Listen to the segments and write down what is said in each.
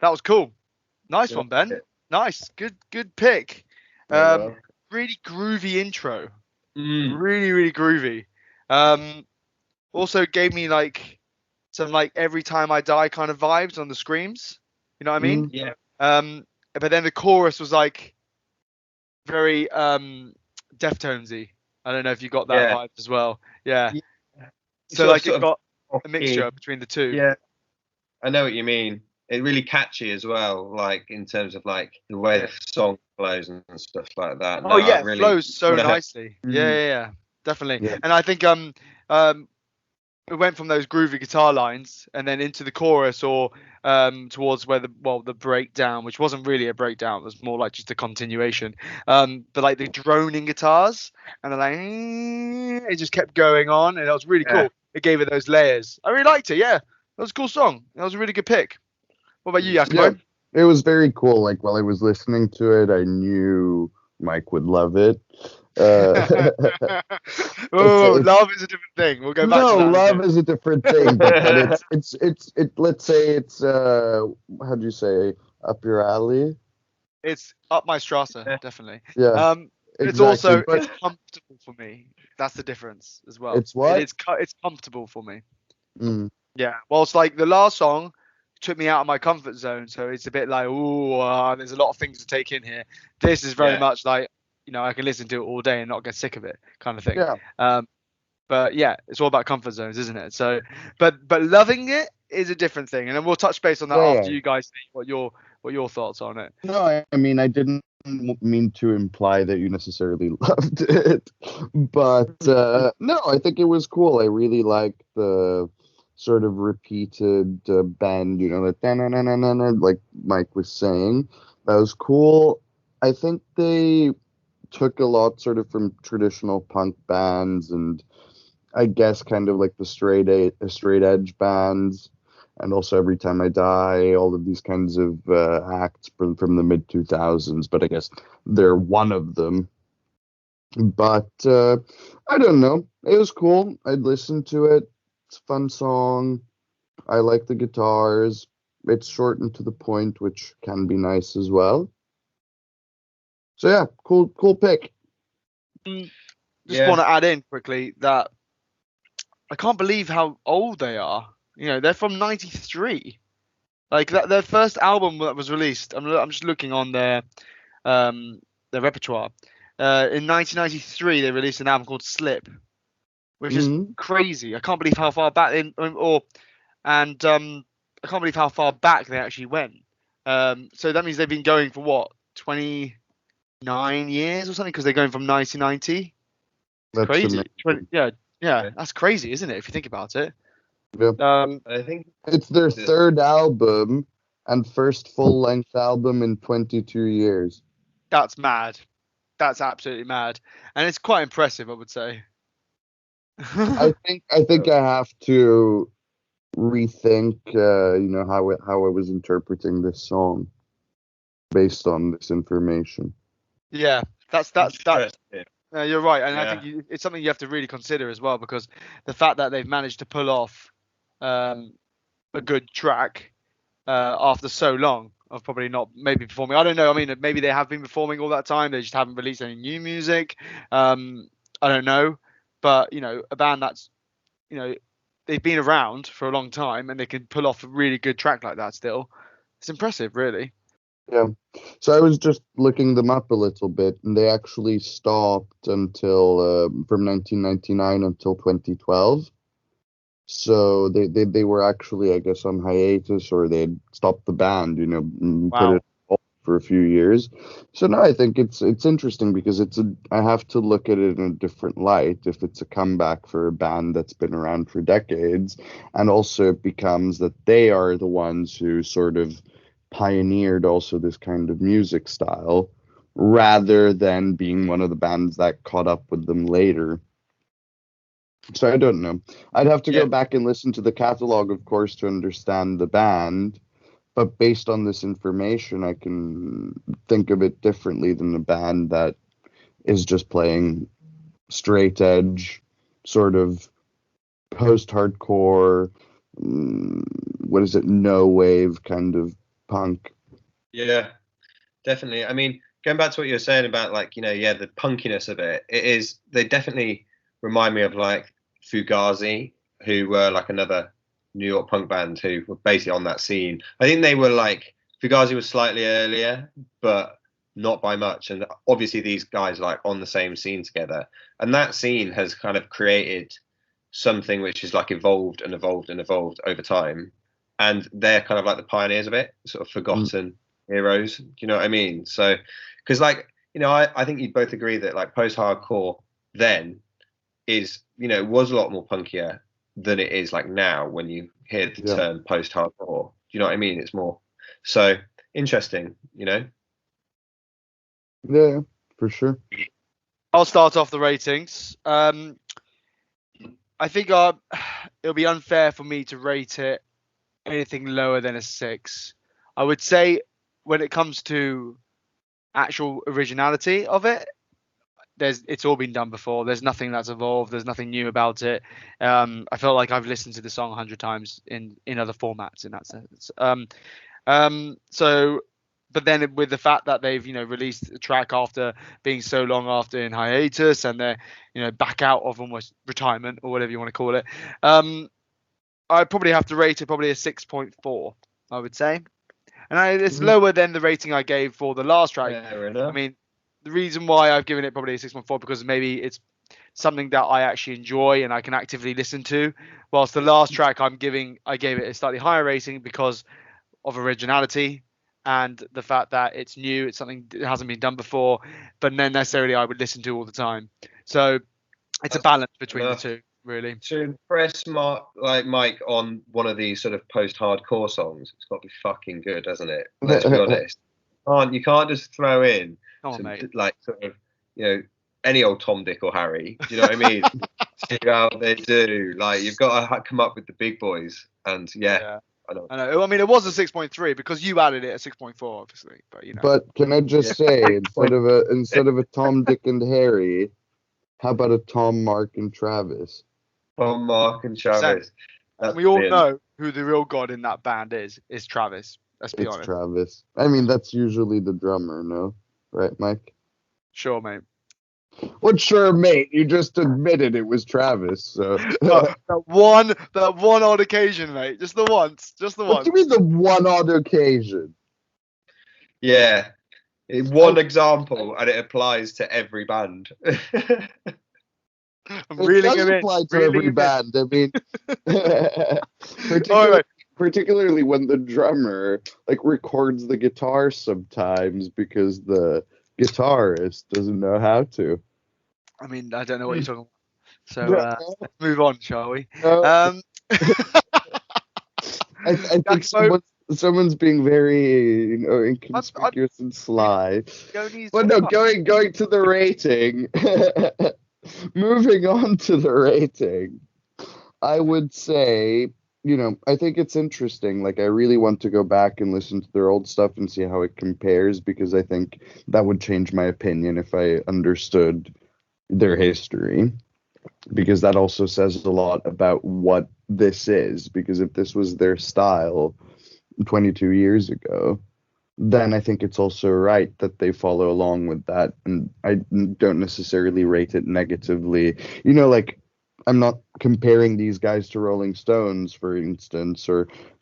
That was cool. Nice one, Ben. Nice. Good pick. Really groovy intro. Really, really groovy. Also gave me like some like Every Time I Die kind of vibes on the screams. You know what I mean? Yeah. But then the chorus was like very Deftonesy. I don't know if you got that vibe as well. Yeah. So like it got a mixture between the two. Yeah. I know what you mean. It's really catchy as well, like in terms of like the way the song flows and stuff like that. Oh yeah, it flows so nicely. Yeah, definitely. Yeah. And I think it went from those groovy guitar lines and then into the chorus or towards where the breakdown, which wasn't really a breakdown, it was more like just a continuation. But like the droning guitars and they're like it just kept going on and that was really cool. It gave it those layers. I really liked it. Yeah, that was a cool song. That was a really good pick. What about you, Jacopo? Yeah, it was very cool. Like while I was listening to it, I knew Mike would love it. Love is a different thing. We'll go back to that. No, love is a different thing. But it's let's say it's how do you say, up your alley? It's up my Strasse, definitly. Yeah. It's also it's comfortable for me. That's the difference as well. It's what? It's comfortable for me. Mm. Yeah. Whilst like the last song took me out of my comfort zone, so it's a bit like there's a lot of things to take in here. This is very much like, you know, I can listen to it all day and not get sick of it, kind of thing. Yeah. But yeah, it's all about comfort zones, isn't it? So, but loving it is a different thing, and then we'll touch base on that after you guys think what your thoughts on it. No, I mean I didn't mean to imply that you necessarily loved it, but no, I think it was cool. I really liked the sort of repeated bend, you know, that like Mike was saying. That was cool. I think they took a lot sort of from traditional punk bands and I guess kind of like the straight edge bands, and also Every Time I Die, all of these kinds of acts from the mid 2000s. But I guess they're one of them. But I don't know. It was cool. I'd listen to it. It's a fun song. I like the guitars. It's short and to the point, which can be nice as well. So yeah, cool pick. Just want to add in quickly that I can't believe how old they are. You know, they're from '93. Like their first album that was released. I'm just looking on their repertoire. In 1993, they released an album called Slip, which is crazy. I can't believe how far back I can't believe how far back they actually went. So that means they've been going for what, 29 years or something, because they're going from 1990. That's crazy. Yeah, that's crazy, isn't it? If you think about it. Yeah. I think it's their third album and first full-length album in 22 years. That's mad. That's absolutely mad, and it's quite impressive, I would say. I think I have to rethink, you know, how I was interpreting this song based on this information. Yeah, that's. You're right, and I think it's something you have to really consider as well, because the fact that they've managed to pull off a good track after so long of probably not maybe performing. I don't know. I mean, maybe they have been performing all that time. They just haven't released any new music. I don't know, but you know, a band that's, you know, they've been around for a long time and they can pull off a really good track like that still. It's impressive, really. Yeah. So I was just looking them up a little bit, and they actually stopped until from 1999 until 2012. So they were actually, I guess, on hiatus, or they'd stopped the band, you know, put it off for a few years. So no, I think it's interesting because I have to look at it in a different light if it's a comeback for a band that's been around for decades, and also it becomes that they are the ones who sort of pioneered also this kind of music style, rather than being one of the bands that caught up with them later. So I don't know. I'd have to go back and listen to the catalog, of course, to understand the band. But based on this information, I can think of it differently than a band that is just playing straight edge, sort of post-hardcore, no wave kind of punk. Yeah, definitely. I mean, going back to what you were saying about like, the punkiness of it, they definitely remind me of like Fugazi, who were like another New York punk band who were basically on that scene. I think they were like, Fugazi was slightly earlier, but not by much. And obviously these guys are like on the same scene together. And that scene has kind of created something which is like evolved and evolved and evolved over time. And they're kind of like the pioneers of it, sort of forgotten heroes. Do you know what I mean? So, because like, I think you'd both agree that like post-hardcore then was a lot more punkier than it is like now when you hear the term post-hardcore. Do you know what I mean? It's more so interesting, Yeah, for sure. I'll start off the ratings. I think it'll be unfair for me to rate it anything lower than a 6. I would say when it comes to actual originality of it, it's all been done before. There's nothing that's evolved. There's nothing new about it. I feel like I've listened to the song 100 times in other formats in that sense. But then with the fact that they've released a track after being so long after in hiatus, and they're back out of almost retirement or whatever you want to call it, I'd probably have to rate it probably a 6.4, I would say. And it's lower than the rating I gave for the last track. I mean, the reason why I've given it probably a 6.4 because maybe it's something that I actually enjoy and I can actively listen to. Whilst the last track I gave it a slightly higher rating because of originality and the fact that it's new, it's something that hasn't been done before, but not necessarily I would listen to all the time. So it's a balance between the two, really. To impress Mike on one of these sort of post-hardcore songs, it's got to be fucking good, hasn't it? Let's be honest. You can't just throw in like sort of any old Tom, Dick, or Harry. Do you know what I mean? See how they do. Like you've got to come up with the big boys, and I know. I mean, it was a 6.3 because you added it a 6.4, obviously. But But can I just say, instead of a Tom, Dick, and Harry, how about a Tom, Mark, and Travis? Tom, Mark, and Travis. We all know who the real god in that band is Travis. Let's be honest. It's Travis. I mean, that's usually the drummer, no? Right, Mike? Sure, mate. What sure, mate? You just admitted it was Travis, so... that one odd occasion, mate. Just the once. Just the one. What do you mean the one odd occasion? Yeah. One example, and it applies to every band. I'm reeling him in. It does apply to every band. I mean, particularly when the drummer records the guitar sometimes because the guitarist doesn't know how to. I mean, I don't know what you're talking about. So let's move on, shall we? I think someone's being very, inconspicuous and sly. But no, going to the rating. Moving on to the rating, I would say, I think it's interesting. Like, I really want to go back and listen to their old stuff and see how it compares, because I think that would change my opinion if I understood their history, because that also says a lot about what this is. Because if this was their style 22 years ago, then I think it's also right that they follow along with that. And I don't necessarily rate it negatively. I'm not comparing these guys to Rolling Stones, for instance,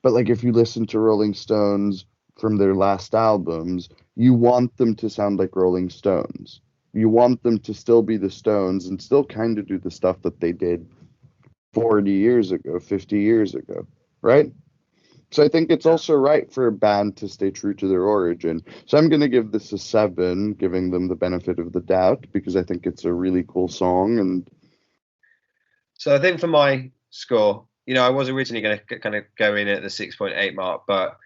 but if you listen to Rolling Stones from their last albums, you want them to sound like Rolling Stones. You want them to still be the Stones and still kind of do the stuff that they did 40 years ago, 50 years ago, right? So I think it's also right for a band to stay true to their origin. So I'm going to give this a 7, giving them the benefit of the doubt, because I think it's a really cool song. And so I think for my score, I was originally going to kind of go in at the 6.8 mark, but,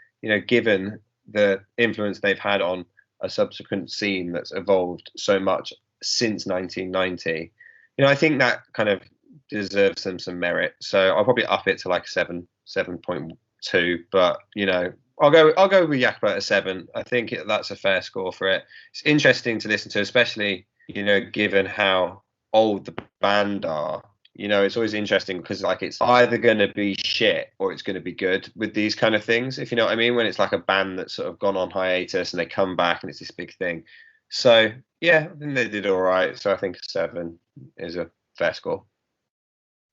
given the influence they've had on a subsequent scene that's evolved so much since 1990, I think that kind of deserves them some merit. So I'll probably up it to like 7.2, but I'll go with Jacopo at a 7. I think that's a fair score for it. It's interesting to listen to, especially given how old the band are. You know, it's always interesting because like it's either going to be shit or it's going to be good with these kind of things, if you know what I mean, when it's like a band that's sort of gone on hiatus and they come back and it's this big thing. So yeah, I think they did all right. So I think 7 is a fair score.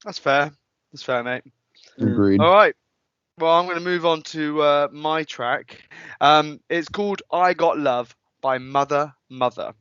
That's fair. That's fair, mate. Agreed. All right. Well, I'm going to move on to my track. It's called I Got Love by Mother Mother.